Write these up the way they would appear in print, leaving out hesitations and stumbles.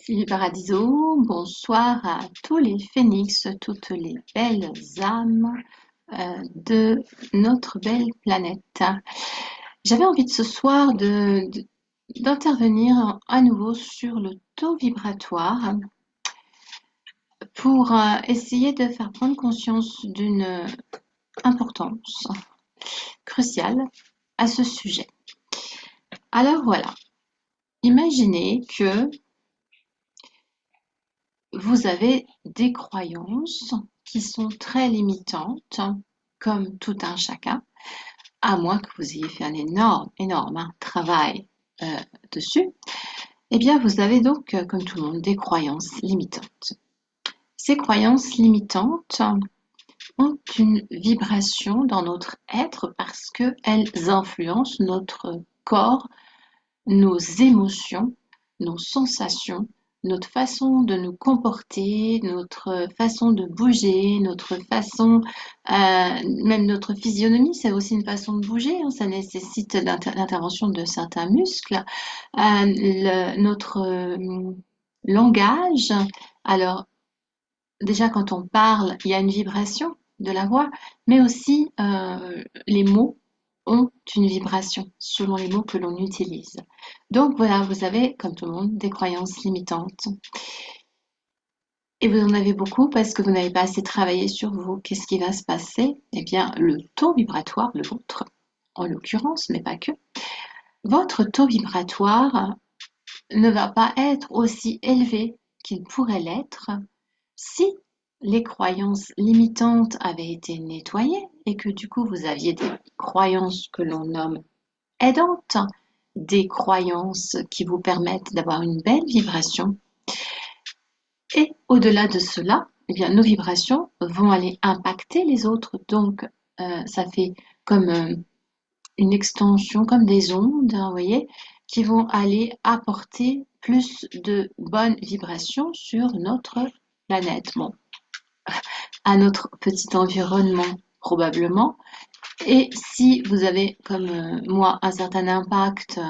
Salut Paradiso, bonsoir à tous les phénix, toutes les belles âmes de notre belle planète. J'avais envie de ce soir d'intervenir à nouveau sur le taux vibratoire pour essayer de faire prendre conscience d'une importance cruciale à ce sujet. Alors voilà, imaginez que vous avez des croyances qui sont très limitantes, comme tout un chacun, à moins que vous ayez fait un énorme travail dessus. Eh bien, vous avez donc, comme tout le monde, des croyances limitantes. Ces croyances limitantes ont une vibration dans notre être parce qu'elles influencent notre corps, nos émotions, nos sensations, notre façon de nous comporter, notre façon de bouger, notre façon, même notre physionomie, c'est aussi une façon de bouger, hein, ça nécessite l'intervention de certains muscles. Notre langage, alors déjà quand on parle, il y a une vibration de la voix, mais aussi les mots ont une vibration selon les mots que l'on utilise. Donc voilà, vous avez, comme tout le monde, des croyances limitantes. Et vous en avez beaucoup parce que vous n'avez pas assez travaillé sur vous. Qu'est-ce qui va se passer? Eh bien, le taux vibratoire, le vôtre, en l'occurrence, mais pas que, votre taux vibratoire ne va pas être aussi élevé qu'il pourrait l'être si les croyances limitantes avaient été nettoyées et que du coup vous aviez des croyances que l'on nomme aidantes, des croyances qui vous permettent d'avoir une belle vibration. Et au-delà de cela, eh bien, nos vibrations vont aller impacter les autres. Donc, ça fait comme une extension, comme des ondes, hein, vous voyez, qui vont aller apporter plus de bonnes vibrations sur notre planète. Bon, à notre petit environnement probablement. Et si vous avez, comme moi, un certain impact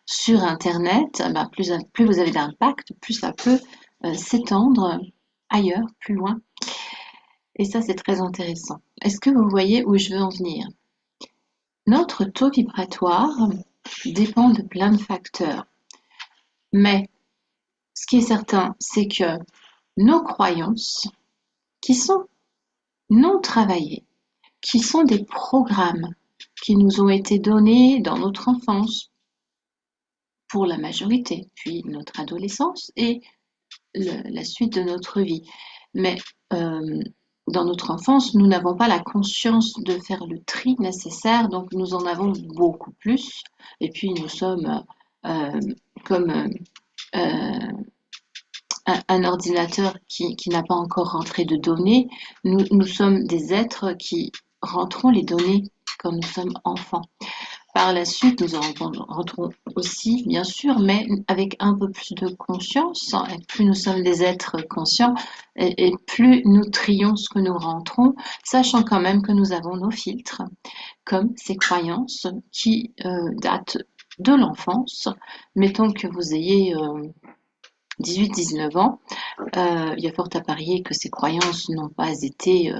sur Internet, ben plus vous avez d'impact, plus ça peut s'étendre ailleurs, plus loin. Et ça, c'est très intéressant. Est-ce que vous voyez où je veux en venir? Notre taux vibratoire dépend de plein de facteurs. Mais ce qui est certain, c'est que nos croyances, qui sont non travaillées, qui sont des programmes qui nous ont été donnés dans notre enfance, pour la majorité, puis notre adolescence et la suite de notre vie. Mais dans notre enfance, nous n'avons pas la conscience de faire le tri nécessaire, donc nous en avons beaucoup plus. Et puis nous sommes comme un ordinateur qui n'a pas encore rentré de données. Nous sommes des êtres qui rentrons les données quand nous sommes enfants. Par la suite, nous en rentrons aussi, bien sûr, mais avec un peu plus de conscience. Et plus nous sommes des êtres conscients, et plus nous trions ce que nous rentrons, sachant quand même que nous avons nos filtres, comme ces croyances qui datent de l'enfance. Mettons que vous ayez 18-19 ans, il y a fort à parier que ces croyances n'ont pas été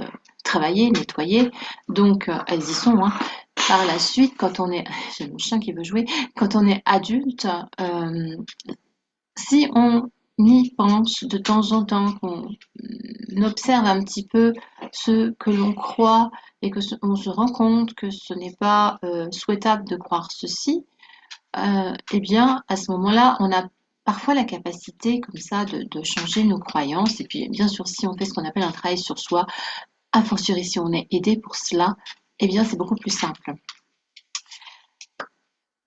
travaillées, nettoyées, donc elles y sont, hein. Par la suite, quand on est, j'ai mon chien qui veut jouer, quand on est adulte, si on y pense de temps en temps, qu'on observe un petit peu ce que l'on croit et que on se rend compte que ce n'est pas souhaitable de croire ceci, eh bien, à ce moment-là, on a parfois la capacité comme ça de changer nos croyances. Et puis, bien sûr, si on fait ce qu'on appelle un travail sur soi, a fortiori si on est aidé pour cela, eh bien, c'est beaucoup plus simple.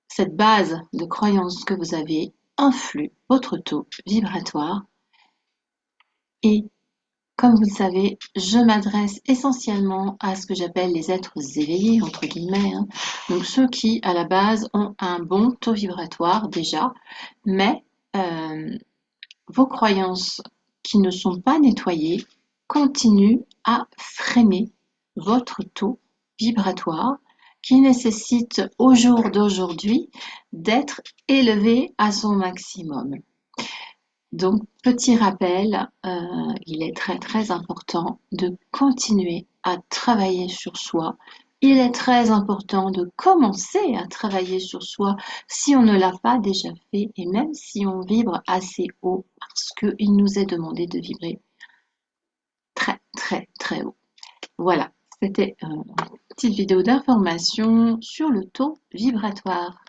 Cette base de croyance que vous avez influe votre taux vibratoire et, comme vous le savez, je m'adresse essentiellement à ce que j'appelle les êtres éveillés, entre guillemets, hein. Donc ceux qui, à la base, ont un bon taux vibratoire déjà, mais vos croyances qui ne sont pas nettoyées continuent à freiner votre taux vibratoire qui nécessite au jour d'aujourd'hui d'être élevé à son maximum. Donc, petit rappel, il est très très important de continuer à travailler sur soi. Il est très important de commencer à travailler sur soi si on ne l'a pas déjà fait et même si on vibre assez haut parce qu'il nous est demandé de vibrer très très très haut. Voilà, c'était une petite vidéo d'information sur le taux vibratoire.